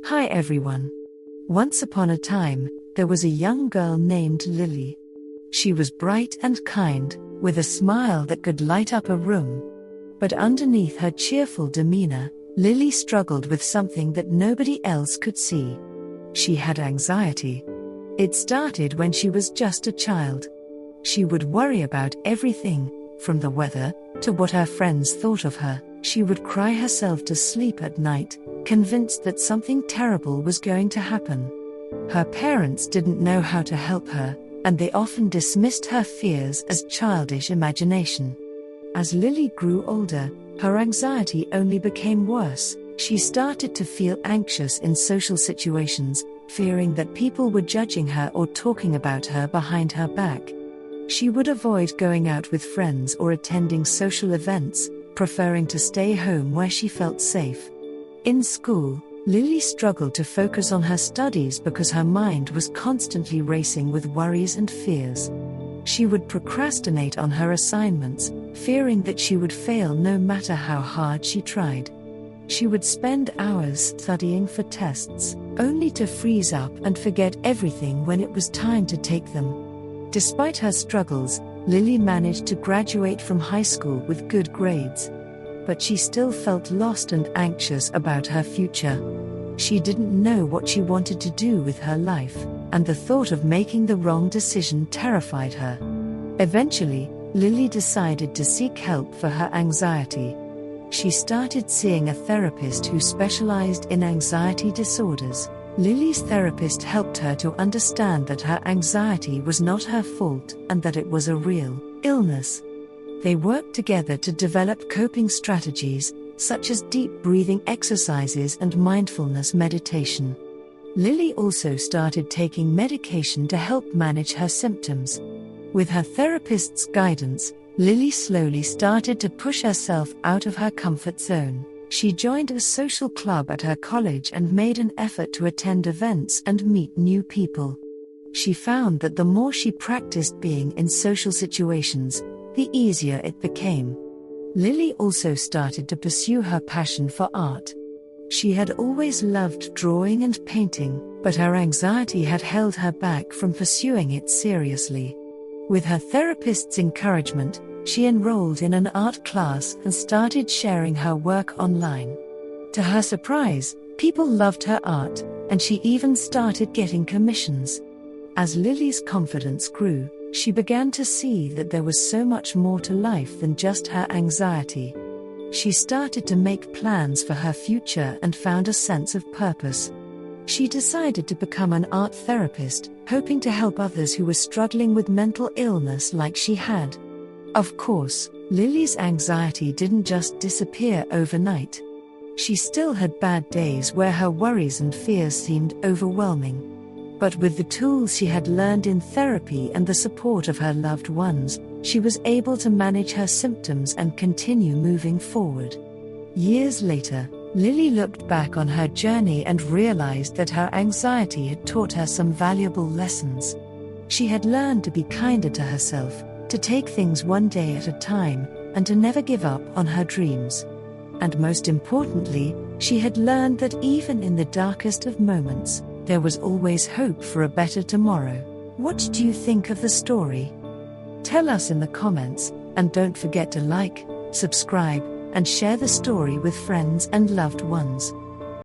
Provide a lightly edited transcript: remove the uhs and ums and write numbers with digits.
Hi everyone. Once upon a time, there was a young girl named Lily. She was bright and kind, with a smile that could light up a room. But underneath her cheerful demeanor, Lily struggled with something that nobody else could see. She had anxiety. It started when she was just a child. She would worry about everything, from the weather to what her friends thought of her. She would cry herself to sleep at night, convinced that something terrible was going to happen. Her parents didn't know how to help her, and they often dismissed her fears as childish imagination. As Lily grew older, her anxiety only became worse. She started to feel anxious in social situations, fearing that people were judging her or talking about her behind her back. She would avoid going out with friends or attending social events, preferring to stay home where she felt safe. In school, Lily struggled to focus on her studies because her mind was constantly racing with worries and fears. She would procrastinate on her assignments, fearing that she would fail no matter how hard she tried. She would spend hours studying for tests, only to freeze up and forget everything when it was time to take them. Despite her struggles, Lily managed to graduate from high school with good grades. But she still felt lost and anxious about her future. She didn't know what she wanted to do with her life, and the thought of making the wrong decision terrified her. Eventually, Lily decided to seek help for her anxiety. She started seeing a therapist who specialized in anxiety disorders. Lily's therapist helped her to understand that her anxiety was not her fault and that it was a real illness. They worked together to develop coping strategies, such as deep breathing exercises and mindfulness meditation. Lily also started taking medication to help manage her symptoms. With her therapist's guidance, Lily slowly started to push herself out of her comfort zone. She joined a social club at her college and made an effort to attend events and meet new people. She found that the more she practiced being in social situations, the easier it became. Lily also started to pursue her passion for art. She had always loved drawing and painting, but her anxiety had held her back from pursuing it seriously. With her therapist's encouragement, she enrolled in an art class and started sharing her work online. To her surprise, people loved her art, and she even started getting commissions. As Lily's confidence grew, she began to see that there was so much more to life than just her anxiety. She started to make plans for her future and found a sense of purpose. She decided to become an art therapist, hoping to help others who were struggling with mental illness like she had. Of course, Lily's anxiety didn't just disappear overnight. She still had bad days where her worries and fears seemed overwhelming. But with the tools she had learned in therapy and the support of her loved ones, she was able to manage her symptoms and continue moving forward. Years later, Lily looked back on her journey and realized that her anxiety had taught her some valuable lessons. She had learned to be kinder to herself, to take things one day at a time, and to never give up on her dreams. And most importantly, she had learned that even in the darkest of moments, there was always hope for a better tomorrow. What do you think of the story? Tell us in the comments, and don't forget to like, subscribe, and share the story with friends and loved ones.